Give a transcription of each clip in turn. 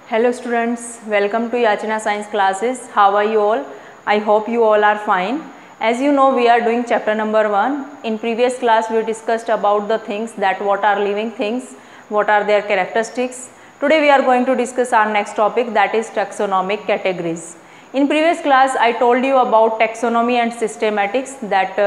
Hello students, welcome to Yachana Science classes. How are you all? I hope you all are fine. As you know, we are doing chapter number 1. In previous class we discussed about the things that what are living things, what are their characteristics. Today we are going to discuss our next topic, that is taxonomic categories. In previous class I told you about taxonomy and systematics, that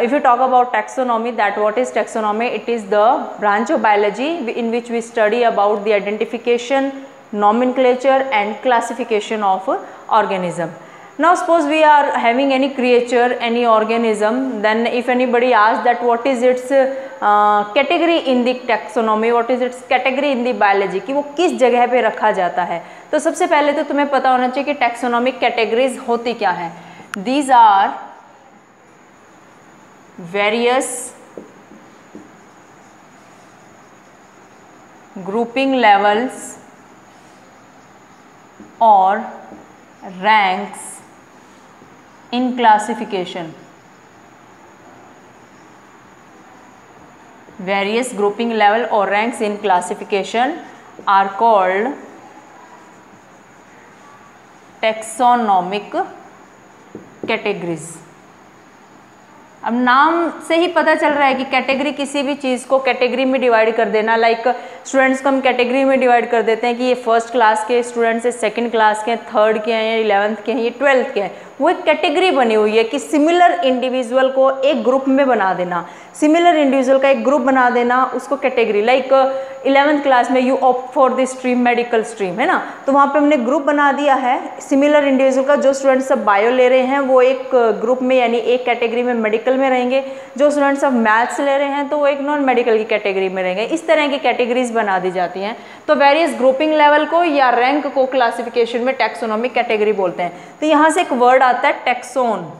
if you talk about taxonomy, that what is taxonomy? It is the branch of biology in which we study about the identification, nomenclature and classification of organism. Now suppose we are having any creature, any organism, then if anybody asks that what is its category in the taxonomy, what is its category in the biology, कि वो किस जगह पे रखा जाता है, तो सबसे पहले तो तुम्हें पता होना चाहिए कि taxonomic categories होती क्या हैं. These are various grouping levels or ranks in classification. Various grouping level or ranks in classification are called taxonomic categories. अब नाम से ही पता चल रहा है कि कैटेगरी किसी भी चीज़ को कैटेगरी में डिवाइड कर देना. लाइक स्टूडेंट्स को हम कैटेगरी में डिवाइड कर देते हैं कि ये फर्स्ट क्लास के स्टूडेंट्स हैं, सेकंड क्लास के हैं, थर्ड के हैं, या 11th के हैं, ये 12th के हैं. वो एक कैटेगरी बनी हुई है कि सिमिलर इंडिविजुअल को एक ग्रुप में बना देना, सिमिलर इंडिविजुअल का एक ग्रुप बना देना, उसको कैटेगरी. लाइक 11th क्लास में you opt for the stream medical stream है ना, तो वहाँ पे हमने ग्रुप बना दिया है सिमिलर इंडिविजुअल का. जो स्टूडेंट्स सब बायो ले रहे हैं वो एक ग्रुप में यानी एक कैटेगरी में मेडिकल में रहेंगे, जो स्टूडेंट्स सब मैथ्स ले रहे हैं तो वो एक नॉन मेडिकल की कैटेगरी में रहेंगे. इस तरह की कैटेगरीज बना दी जाती हैं. तो वेरियस ग्रुपिंग लेवल को या रैंक को क्लासिफिकेशन में टैक्सोनॉमिक कैटेगरी बोलते हैं. तो यहाँ से एक वर्ड आता है टैक्सोन.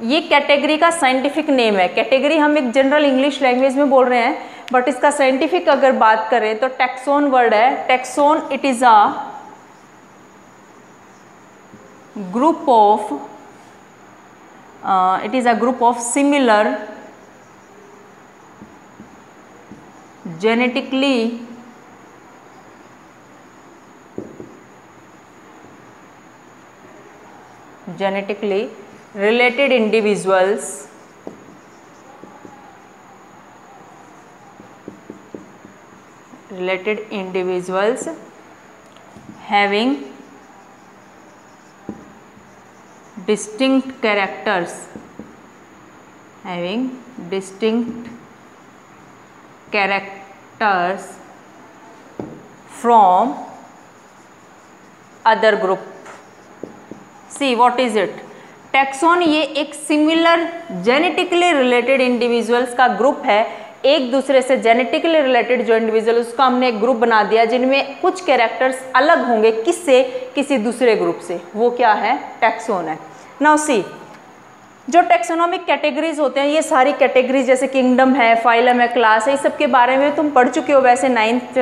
ये कैटेगरी का साइंटिफिक नेम है. कैटेगरी हम एक जनरल इंग्लिश लैंग्वेज में बोल रहे हैं, बट इसका साइंटिफिक अगर बात करें तो टैक्सोन वर्ड है. Taxon it is a group of similar genetically related individuals having distinct characters from other group. See what is it? Taxon ये एक सिमिलर जेनेटिकली रिलेटेड इंडिविजुअल्स का ग्रुप है. एक दूसरे से जेनेटिकली रिलेटेड जो इंडिविजुअल, उसका हमने एक ग्रुप बना दिया जिनमें कुछ कैरेक्टर्स अलग होंगे किससे, किसी दूसरे ग्रुप से. वो क्या है? टैक्सोन है. नाउ सी, जो टैक्सोनॉमिक कैटेगरीज होते हैं, ये सारी कैटेगरीज जैसे किंगडम है, फाइलम है, क्लास है, इस सब के बारे में तुम पढ़ चुके हो. वैसे 9th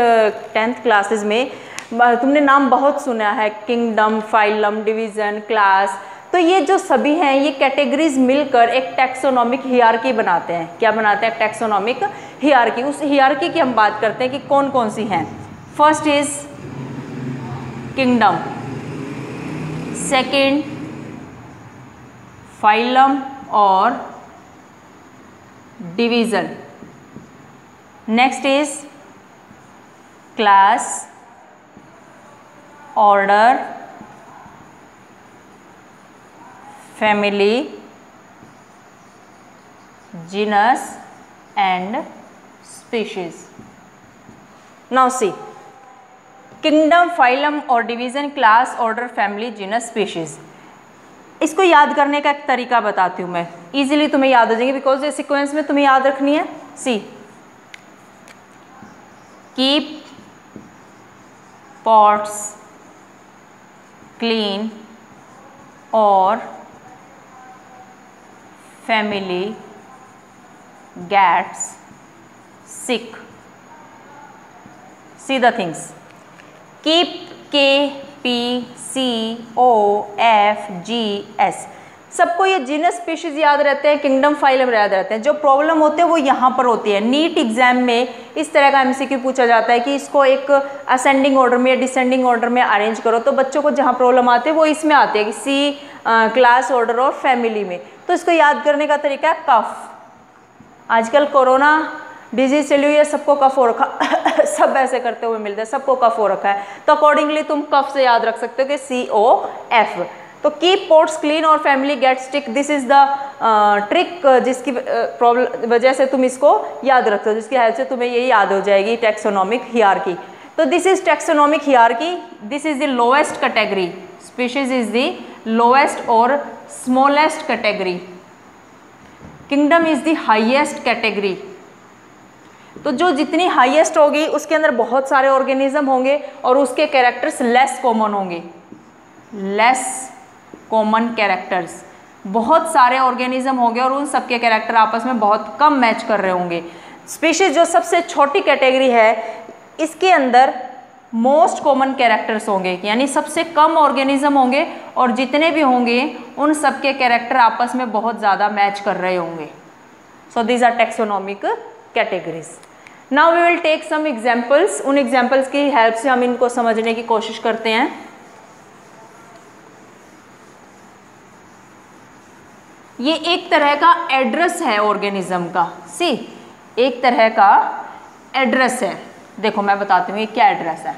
10th क्लासेस में तुमने नाम बहुत सुना है, किंगडम, फाइलम, डिवीजन, क्लास. तो ये जो सभी हैं ये कैटेगरीज मिलकर एक टैक्सोनॉमिक हियरार्की बनाते हैं. क्या बनाते हैं? Taxonomic hierarchy. उस हियरार्की की हम बात करते हैं कि कौन कौन सी हैं. First is kingdom, second phylum और division, next is class, order, family, genus and species. Now see, kingdom, phylum और division, class, order, family, genus, species. इसको याद करने का एक तरीका बताती हूँ मैं, इजीली तुम्हें याद हो जाएंगे बिकॉज ये सीक्वेंस में तुम्हें याद रखनी है. सी, कीप पॉट्स क्लीन और family gets sick. See the things. Keep, K, P, C, O, F, G, S. सबको ये जीनस स्पीशीज याद रहते हैं, किंगडम फाइलम याद रहते हैं। जो प्रॉब्लम होते हैं वो यहाँ पर होती है। नीट एग्जाम में इस तरह का एमसीक्यू पूछा जाता है कि इसको एक असेंडिंग ऑर्डर में या डिसेंडिंग ऑर्डर में अरेंज करो, तो बच्चों को जहाँ प्रॉब्लम आती है वो इसमें आती है कि सी क्लास ऑर्डर और फैमिली में। तो इसको याद करने का तरीका है कफ। आजकल कोरोना डिजीज चली हुई है, सबको कफ हो रखा सब ऐसे करते हुए मिलते हैं, सबको कफ हो रखा है, तो अकॉर्डिंगली तुम कफ से याद रख सकते हो कि COF। तो कीप पोट्स क्लीन और family get stick, this is the trick जिसकी प्रॉब्लम वजह से तुम इसको याद रखते हो, जिसकी हेल्प से तुम्हें ये याद हो जाएगी टैक्सोनॉमिक हियरार्की। तो this is taxonomic hierarchy, this is the lowest category, species is the lowest और smallest category, kingdom is the highest category. तो जो जितनी हाईएस्ट होगी उसके अंदर बहुत सारे ऑर्गेनिज्म होंगे और उसके कैरेक्टर्स लेस कॉमन होंगे, लेस कॉमन कैरेक्टर्स, बहुत सारे ऑर्गेनिज्म होंगे और उन सबके कैरेक्टर आपस में बहुत कम मैच कर रहे होंगे। स्पीशीज जो सबसे छोटी कैटेगरी है इसके अंदर मोस्ट कॉमन कैरेक्टर्स होंगे, यानी सबसे कम ऑर्गेनिज्म होंगे और जितने भी होंगे उन सबके कैरेक्टर आपस में बहुत ज़्यादा मैच कर रहे होंगे। So these are taxonomic categories. Now we will take some examples, उन एग्जाम्पल्स की हेल्प से हम इनको समझने की कोशिश करते हैं। ये एक तरह का एड्रेस है ऑर्गेनिज्म का, सी एक तरह का एड्रेस है। देखो मैं बताती हूँ ये क्या एड्रेस है।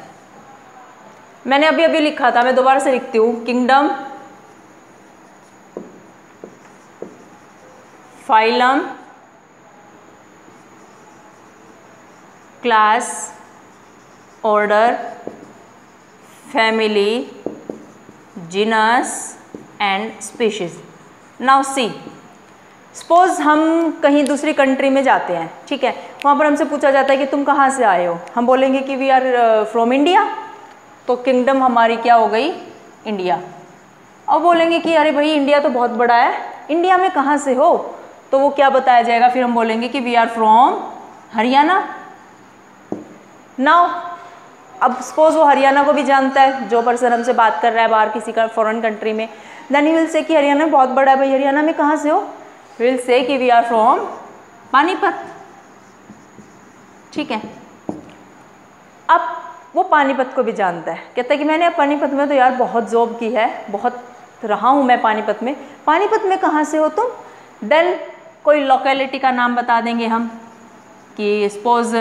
मैंने अभी अभी लिखा था, मैं दोबारा से लिखती हूँ, kingdom, phylum, class, order, family, genus and species. Now C, suppose हम कहीं दूसरी कंट्री में जाते हैं, ठीक है, वहाँ पर हमसे पूछा जाता है कि तुम कहाँ से आए हो, हम बोलेंगे कि वी आर फ्रॉम इंडिया, तो किंगडम हमारी क्या हो गई, इंडिया। और बोलेंगे कि अरे भाई इंडिया तो बहुत बड़ा है, इंडिया में कहाँ से हो, तो वो क्या बताया जाएगा, फिर हम बोलेंगे कि we are from Haryana. Now अब सपोज वो हरियाणा को भी जानता है, जो पर्सन हमसे बात कर रहा है बाहर किसी का फॉरेन कंट्री में, देन ही विल से कि हरियाणा बहुत बड़ा है, भाई हरियाणा में कहाँ से हो, विल से कि वी आर फ्रॉम पानीपत, ठीक है। अब वो पानीपत को भी जानता है, कहता है कि मैंने पानीपत में तो यार बहुत जॉब की है, बहुत रहा हूँ मैं पानीपत में, पानीपत में कहाँ से हो तुम, देन कोई लोकेलिटी का नाम बता देंगे हम कि सपोज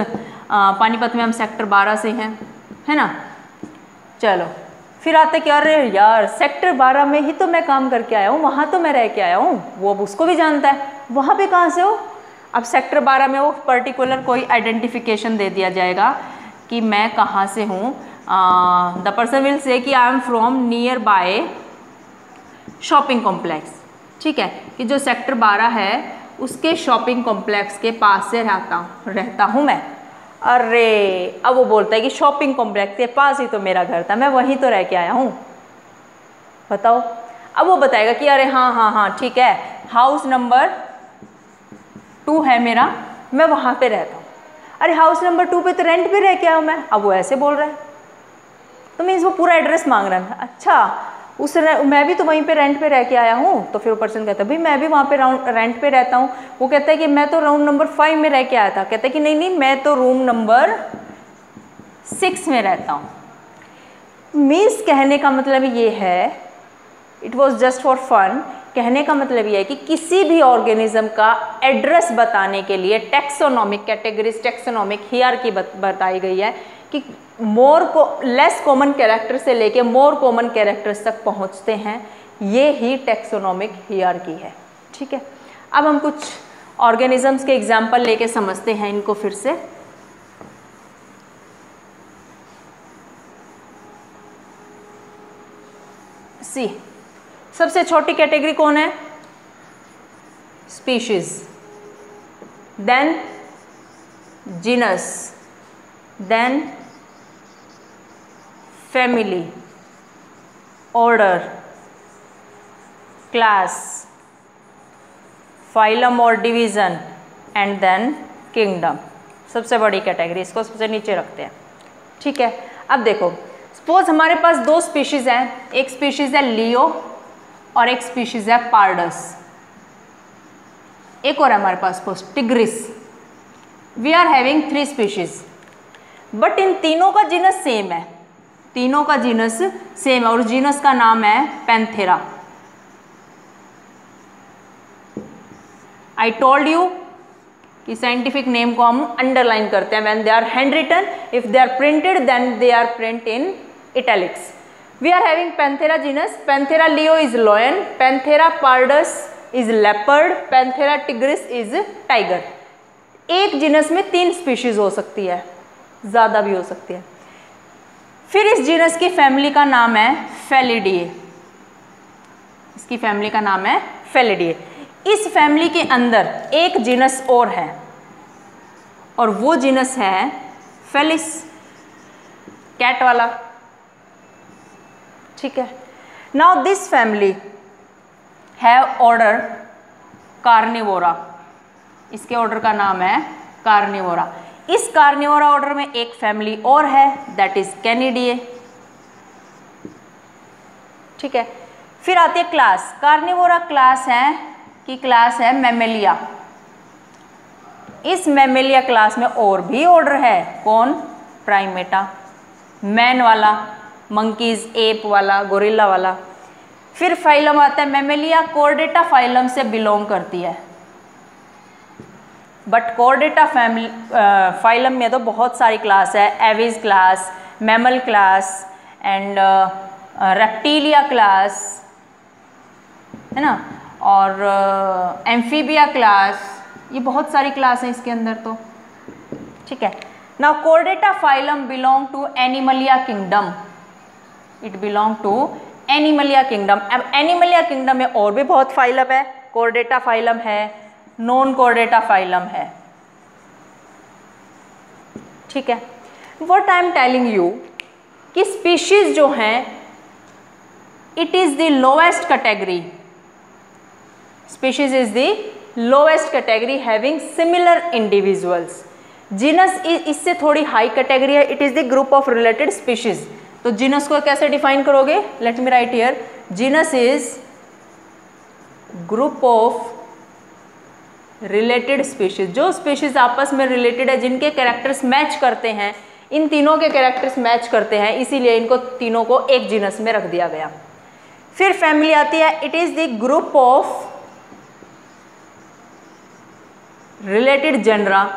पानीपत में हम सेक्टर 12 से हैं, है ना। चलो फिर आते कि अरे यार सेक्टर 12 में ही तो मैं काम करके आया हूँ, वहाँ तो मैं रह के आया हूँ, वो अब उसको भी जानता है, वहाँ पे कहाँ से हो। अब सेक्टर 12 में वो पर्टिकुलर कोई आइडेंटिफिकेशन दे दिया जाएगा कि मैं कहाँ से हूँ। द पर्सन विल से कि I am from near by shopping complex, ठीक है, कि जो सेक्टर 12 है उसके शॉपिंग कॉम्प्लेक्स के पास से रहता हूँ मैं। अरे अब वो बोलता है कि शॉपिंग कॉम्प्लेक्स के पास ही तो मेरा घर था, मैं वहीं तो रह के आया हूँ, बताओ। अब वो बताएगा कि अरे हाँ हाँ हाँ ठीक है, हाउस नंबर 2 है मेरा, मैं वहाँ पे रहता हूँ। अरे हाउस नंबर 2 पे तो रेंट पे रह के आया हूँ मैं, अब वो ऐसे बोल रहा है, तो मीन्स वो पूरा एड्रेस मांग रहा है। अच्छा मैं भी तो वहीं पे रेंट पे रह के आया हूँ, तो फिर वो पर्सन कहता है भाई मैं भी वहाँ पे रेंट पे रहता हूँ। वो कहता है कि मैं तो रूम नंबर 5 में रह के आया था, कहता है कि नहीं नहीं मैं तो रूम नंबर 6 में रहता हूँ। मीन्स कहने का मतलब ये है, it was just for fun, कहने का मतलब ये है कि किसी भी ऑर्गेनिज्म का एड्रेस बताने के लिए टैक्सोनॉमिक कैटेगरीज, टैक्सोनॉमिक हियरार्की बताई गई है कि लेस कॉमन कैरेक्टर से लेके मोर कॉमन कैरेक्टर्स तक पहुंचते हैं, ये ही टैक्सोनॉमिक हियरार्की है, ठीक है। अब हम कुछ ऑर्गेनिजम्स के एग्जाम्पल लेके समझते हैं इनको फिर से। सी, सबसे छोटी कैटेगरी कौन है, species, then genus, then family, order, class, phylum और डिवीज़न एंड देन किंगडम। सबसे बड़ी कैटेगरी, इसको सबसे नीचे रखते हैं, ठीक है। अब देखो सपोज हमारे पास 2 स्पीशीज़ हैं, एक स्पीशीज़ है लियो और एक स्पीशीज है पार्डस। एक और हमारे पास पोस्ट tigris. We are having 3 species, but इन तीनों का जीनस सेम है, तीनों का जीनस सेम है और जीनस का नाम है पैंथेरा। आई टोल्ड यू कि साइंटिफिक नेम को हम अंडरलाइन करते हैं when they are hand written, if they are printed then they are print in italics. We are having Panthera genus, Panthera leo is lion, Panthera pardus is leopard, Panthera tigris is tiger. एक genus में 3 species हो सकती है, ज़्यादा भी हो सकती है। फिर इस जीनस की फैमिली का नाम है फेलिडिए, इसकी फैमिली का नाम है फेलिडिए। इस फैमिली के अंदर एक जीनस और है और वो जीनस है फेलिस, कैट वाला, ठीक है। नाउ दिस फैमिली है ऑर्डर कार्निवोरा, इसके ऑर्डर का नाम है कार्निवोरा। इस कार्निवोरा ऑर्डर में एक फैमिली और है, दैट इज कैनिडिए, ठीक है। फिर आती है क्लास, कार्निवोरा क्लास है कि क्लास है मैमेलिया। इस मैमेलिया क्लास में और भी ऑर्डर है, कौन? प्राइमेटा, मैन वाला, मंकीज, एप वाला, गोरिल्ला वाला। फिर फाइलम आता है मैमेलिया, कॉर्डेटा फाइलम से बिलोंग करती है, बट कॉर्डेटा फैमिली फाइलम में तो बहुत सारी क्लास है, Aves class, mammal class and reptilia class, है ना, और एम्फीबिया क्लास, ये बहुत सारी क्लास हैं इसके अंदर तो, ठीक है। Now Chordata phylum belong to Animalia kingdom, it belong to Animalia kingdom. अब एनिमलिया किंगडम में और भी बहुत फाइलम है, कॉर्डेटा फाइलम है, नॉन कॉर्डेटा फाइलम है, ठीक है। What I am telling you कि स्पीशीज जो हैं it is the lowest category, species is the lowest category having similar individuals. Genus इससे थोड़ी हाई कैटेगरी है, it is the group of related species. तो जीनस को कैसे डिफाइन करोगे? Let me right here, genus is group of related species, जो species आपस में रिलेटेड है, जिनके कैरेक्टर्स मैच करते हैं, इन तीनों के कैरेक्टर्स मैच करते हैं, इसीलिए इनको तीनों को एक जीनस में रख दिया गया। फिर फैमिली आती है, it is the group of related genera.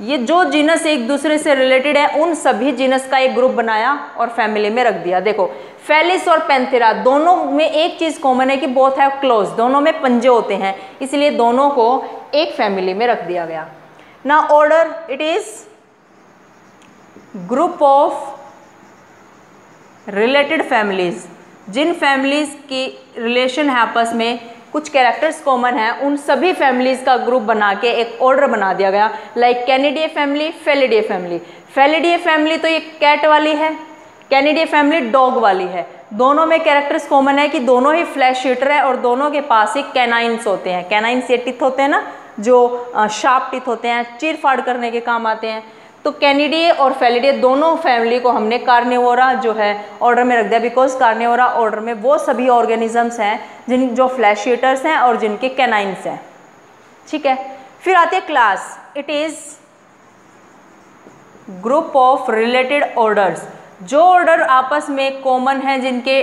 ये जो जीनस एक दूसरे से रिलेटेड है उन सभी जीनस का एक ग्रुप बनाया और फैमिली में रख दिया। देखो फेलिस और पैंथेरा दोनों में एक चीज कॉमन है कि बोथ हैव क्लोज, दोनों में पंजे होते हैं, इसलिए दोनों को एक फैमिली में रख दिया गया। ना order, it is group of related families, जिन फैमिलीज की रिलेशन है आपस में, कुछ कैरेक्टर्स कॉमन है, उन सभी फैमिलीज का ग्रुप बना के एक ऑर्डर बना दिया गया। Like canidae family, felidae family. Felidae family तो ये कैट वाली है, कैनिडिए फैमिली डॉग वाली है। दोनों में कैरेक्टर्स कॉमन है कि दोनों ही फ्लैश ईटर है और दोनों के पास ही कैनाइन्स होते हैं। कैनाइन्स ये टिथ होते हैं ना, जो शार्प टिथ होते हैं, चीर फाड़ करने के काम आते हैं। तो कैनिडिए और फेलिडिए दोनों फैमिली को हमने कार्निवोरा जो है ऑर्डर में रख दिया, बिकॉज कार्निवोरा ऑर्डर में वो सभी ऑर्गेनिजम्स हैं जो फ्लैश ईटर्स हैं और जिनके कैनाइन्स हैं, ठीक है। फिर आते हैं class, it is group of related orders, जो ऑर्डर आपस में कॉमन है, जिनके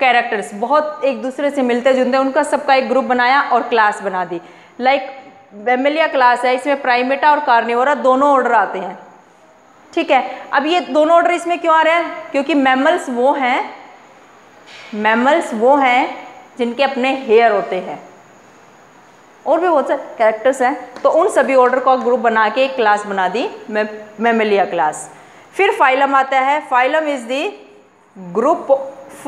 कैरेक्टर्स बहुत एक दूसरे से मिलते जुलते हैं, उनका सबका एक ग्रुप बनाया और क्लास बना दी। लाइक मैमेलिया क्लास है, इसमें प्राइमेटा और कार्निवोरा दोनों ऑर्डर आते हैं, ठीक है। अब ये दोनों ऑर्डर इसमें क्यों आ रहे हैं? क्योंकि मैमल्स वो हैं जिनके अपने हेयर होते हैं, और भी बहुत सारे कैरेक्टर्स हैं, तो उन सभी ऑर्डर का ग्रुप बना के एक क्लास बना दी, मैमेलिया क्लास। फिर फाइलम आता है, phylum is the group of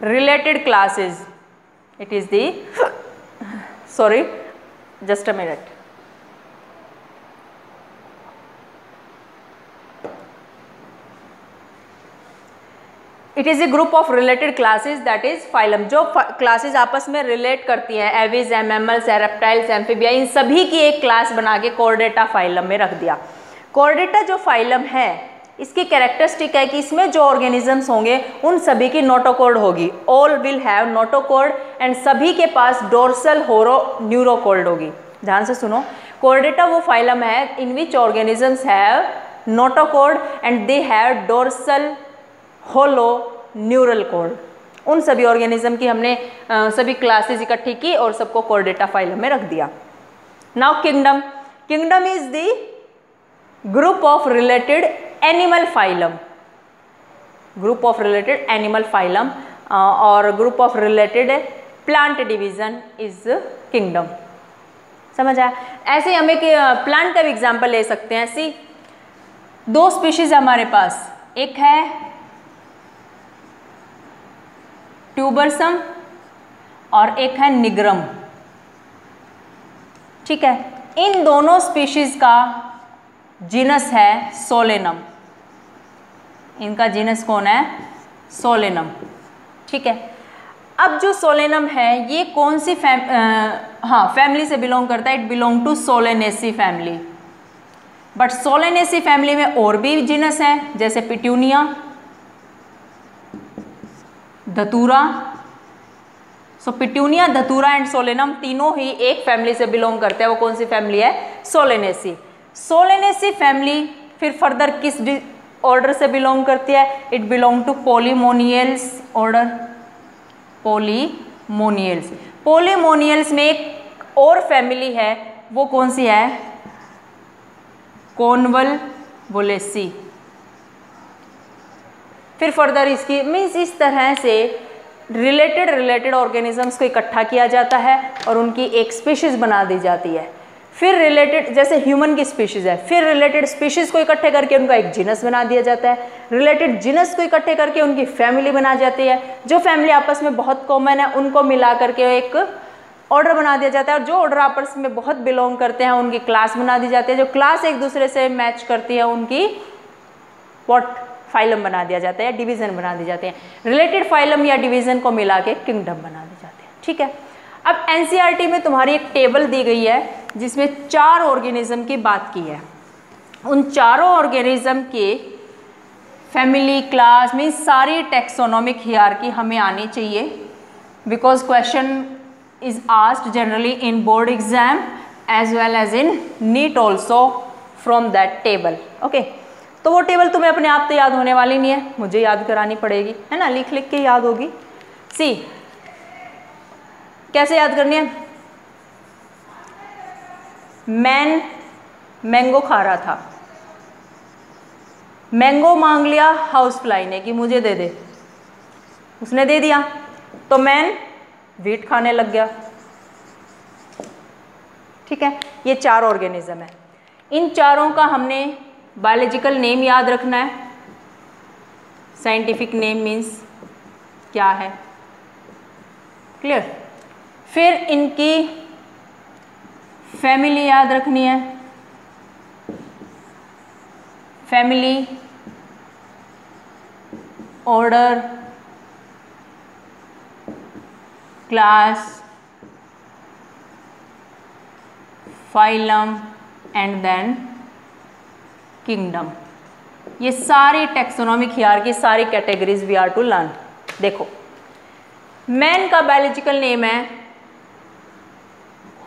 related classes, it is the sorry just a minute, it is a group of related classes, that is phylum। जो क्लासेस आपस में रिलेट करती हैं, एविस है, मैमल्स है, रेप्टाइल्स, एम्फीबिया, इन सभी की एक क्लास बना के कॉर्डेटा फाइलम में रख दिया। कॉर्डेटा जो फाइलम है इसकी कैरेक्टरिस्टिक है कि इसमें जो ऑर्गेनिजम्स होंगे उन सभी की नोटोकॉर्ड होगी, all will have notochord, and सभी के पास डोर्सल होरो न्यूरोकॉर्ड होगी। ध्यान से सुनो, कॉर्डेटा वो फाइलम है in which organisms have notochord and they have dorsal hollow neural cord. उन सभी ऑर्गेनिज्म की हमने सभी क्लासेस इकट्ठी की और सबको कॉर्डेटा फाइलम में रख दिया। Now kingdom, kingdom is the group of related animal phylum, group of related animal phylum और group of related plant division is kingdom. समझ आया? ऐसे हम एक प्लांट का भी एग्जाम्पल ले सकते हैं। ऐसी दो स्पीशीज हमारे पास, एक है ट्यूबरसम और एक है निग्रम। ठीक है, इन दोनों स्पीशीज का जीनस है सोलेनम। इनका जीनस कौन है? सोलेनम। ठीक है, अब जो सोलेनम है ये कौन सी फैमिली से बिलोंग करता है? It belong to Solanaceae family. But Solanaceae family में और भी जीनस है, जैसे पिट्यूनिया, धतूरा। सो पिट्यूनिया, धतूरा एंड सोलेनम तीनों ही एक फैमिली से बिलोंग करते हैं। वो कौन सी फैमिली है? सोलेनेसी। सोलेनेसी फैमिली फिर फर्दर किस ऑर्डर से बिलोंग करती है? It belong to Polemoniales order. Polemoniales, Polemoniales में एक और फैमिली है, वो कौन सी है? कॉन्वल्वुलेसी। फिर फर्दर इसकी मीन्स इस तरह से रिलेटेड ऑर्गेनिजम्स को इकट्ठा किया जाता है और उनकी एक स्पीशीज बना दी जाती है। फिर रिलेटेड, जैसे ह्यूमन की स्पीशीज है, फिर रिलेटेड स्पीशीज को इकट्ठे करके उनका एक जीनस बना दिया जाता है। रिलेटेड जीनस को इकट्ठे करके उनकी फैमिली बना जाती है। जो फैमिली आपस में बहुत कॉमन है उनको मिला करके एक ऑर्डर बना दिया जाता है, और जो ऑर्डर आपस में बहुत बिलोंग करते हैं उनकी क्लास बना दी जाती है। जो क्लास एक दूसरे से मैच करती है उनकी व्हाट फाइलम बना दिया जाता है, डिवीजन बना दी जाते हैं। रिलेटेड फाइलम या डिवीजन को मिला के किंगडम बना दी जाते हैं। ठीक है, अब एनसीईआरटी में तुम्हारी एक टेबल दी गई है जिसमें 4 ऑर्गेनिज्म की बात की है। उन चारों ऑर्गेनिज्म के फैमिली, क्लास में सारी टेक्सोनोमिक हियरार्की हमें आनी चाहिए, because question is asked generally in board exam as well as in NEET also from that table. Okay, तो वो टेबल तुम्हें अपने आप तो याद होने वाली नहीं है, मुझे याद करानी पड़ेगी, है ना? लिख लिख के याद होगी। सी, कैसे याद करनी है? मैन मैंगो खा रहा था, मैंगो मांग लिया हाउस फ्लाई ने कि मुझे दे दे, उसने दे दिया, तो मैन वीट खाने लग गया। ठीक है, ये 4 ऑर्गेनिज्म है। इन चारों का हमने बायोलॉजिकल नेम याद रखना है। साइंटिफिक नेम मीन्स क्या है, क्लियर? फिर इनकी फैमिली याद रखनी है, family, order, class, phylum and then kingdom. ये सारी टेक्सोनोमिक हियरार्की, सारी categories we are to learn. देखो, मैन का बायोलॉजिकल नेम है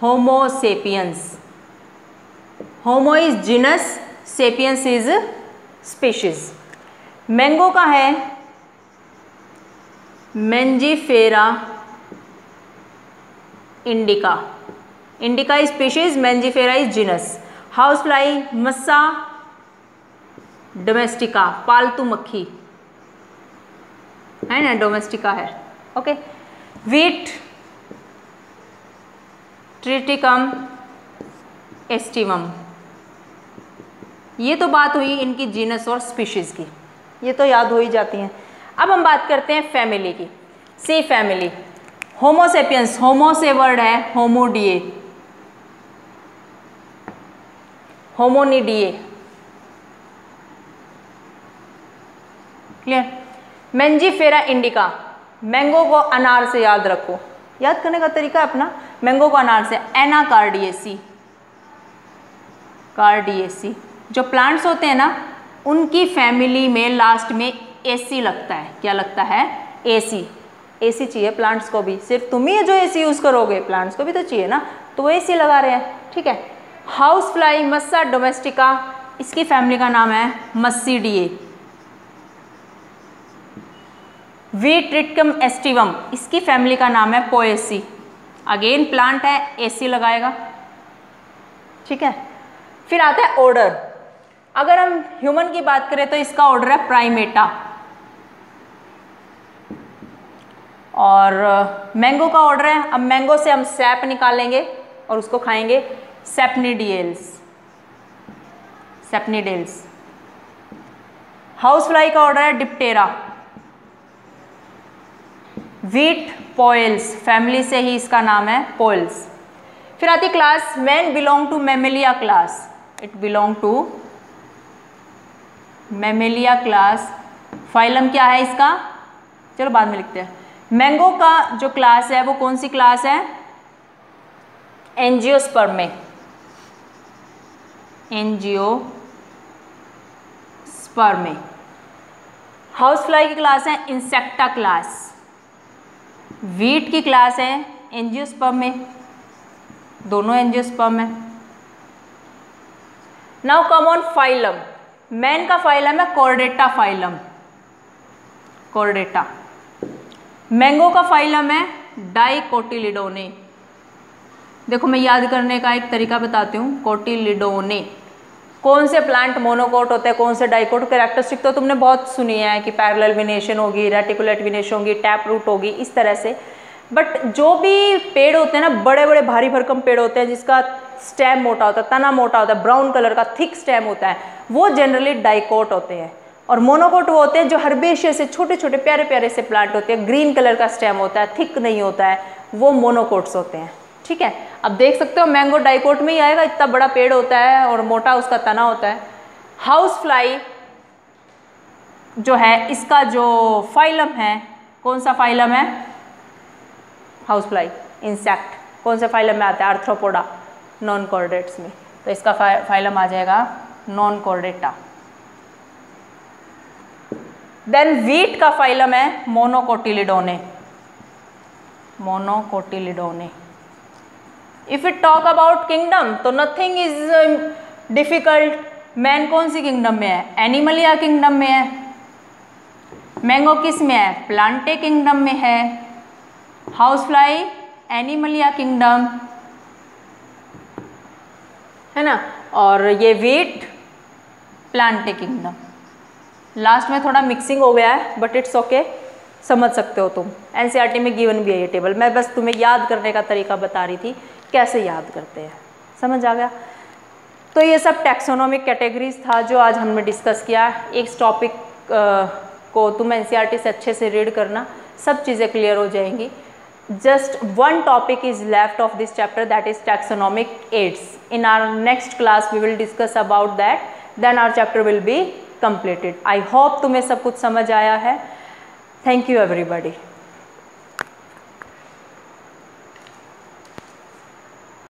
homo sapiens. Homo is genus, sapiens is species. Mango का है mangifera indica. Indica is species, mangifera is genus. House fly musca domestica, पालतू मक्खी है ना, डोमेस्टिका है। Okay, wheat triticum aestivum. ये तो बात हुई इनकी जीनस और स्पीशीज की, ये तो याद हो ही जाती हैं। अब हम बात करते हैं फैमिली की। सी फैमिली, होमोसेपियंस, होमो से वर्ड है होमोडिए, होमोनिडिए, क्लियर? मैंजीफेरा इंडिका, मैंगो को अनार से याद रखो, याद करने का तरीका अपना, मैंगो को अनार से। एनाकार्डियेसी, कार्डियेसी, जो प्लांट्स होते हैं ना उनकी फैमिली में लास्ट में एसी लगता है। क्या लगता है? एसी। एसी चाहिए प्लांट्स को भी, सिर्फ तुम ही जो एसी यूज करोगे, प्लांट्स को भी तो चाहिए ना, तो वो एसी लगा रहे हैं। ठीक है। हाउस फ्लाई मस्सा डोमेस्टिका, इसकी फैमिली का नाम है मस्सीडिए। वी ट्रिटकम एस्टिवम, इसकी फैमिली का नाम है पोएसी। अगेन प्लांट है, एसी लगाएगा। ठीक है। फिर आता है ऑर्डर। अगर हम ह्यूमन की बात करें तो इसका ऑर्डर है प्राइमेटा। और मैंगो का ऑर्डर है, अब मैंगो से हम सैप निकालेंगे और उसको खाएंगे, सेपनिडियल्स। सेपनिडियल्स। हाउस फ्लाई का ऑर्डर है डिप्टेरा। व्हीट पोइल्स, फैमिली से ही इसका नाम है पोइल्स। फिर आती class, man belong to Mammalia class. It belong to Mammalia class. Phylum क्या है इसका? चलो बाद में लिखते हैं। मैंगो का जो क्लास है वो कौन सी क्लास है? एंजियोस्पर्मे। एंजियोस्पर्मे। हाउस फ्लाई की क्लास है इंसेक्टा क्लास। व्हीट की क्लास है एंजियोस्पर्मे, दोनों एंजियोस्पर्म है। Now come on phylum. Man का फाइलम है कॉर्डेटा फाइलम, कॉर्डेटा। मैंगो का फाइलम है डाइकोटिलिडोने। देखो मैं याद करने का एक तरीका बताती हूँ। कोटिलिडोने। कौन से प्लांट मोनोकोट होते हैं, कौन से डाइकोट? कैरेक्टरिस्टिक तो तुमने बहुत सुनी है कि पैरेलल विनेशन होगी, रेटिकुलेट विनेशन होगी, टैप रूट होगी, इस तरह से। बट जो भी पेड़ होते हैं ना, बड़े बड़े भारी भरकम पेड़ होते हैं जिसका स्टेम मोटा होता है, तना मोटा होता है, ब्राउन कलर का थिक स्टेम होता है, वो जनरली डाइकोट होते हैं। और मोनोकोट वो होते हैं जो हर्बेशियस से छोटे छोटे प्यारे प्यारे से प्लांट होते हैं, ग्रीन कलर का स्टेम होता है, थिक नहीं होता है, वो मोनोकोट्स होते हैं। ठीक है। अब देख सकते हो मैंगो डाइकोट में ही आएगा, इतना बड़ा पेड़ होता है और मोटा उसका तना होता है। हाउस फ्लाई जो है, इसका जो फाइलम है, कौन सा फाइलम है? House fly insect. कौन से फाइलम में आता है? आर्थ्रोपोडा, नॉन कॉर्डेट्स में। तो इसका फाइलम आ जाएगा नॉन कॉर्डेटा। देन व्हीट का फाइलम है monocotyledonae, monocotyledonae. If it talk about kingdom तो नथिंग इज डिफिकल्ट। मैन कौन सी किंगडम में है? एनिमलिया किंगडम में है। मैंगो किस में है? प्लांटे किंगडम में है। हाउस फ्लाई एनिमलिया किंगडम है ना, और ये व्हीट प्लांटे किंगडम। लास्ट में थोड़ा मिक्सिंग हो गया है बट इट्स ओके, समझ सकते हो तुम। एनसीईआरटी में गिवन भी है ये टेबल, मैं बस तुम्हें याद करने का तरीका बता रही थी कैसे याद करते हैं। समझ आ गया? तो ये सब टैक्सोनॉमिक कैटेगरीज था जो आज हमने डिस्कस किया। एक टॉपिक को तुम एनसीईआरटी से अच्छे से रीड करना, सब चीज़ें क्लियर हो जाएंगी। Just one topic is left of this chapter, that is taxonomic aids. In our next class we will discuss about that, then our chapter will be completed. I hope तुम्हें सब कुछ समझ आया है. Thank you everybody.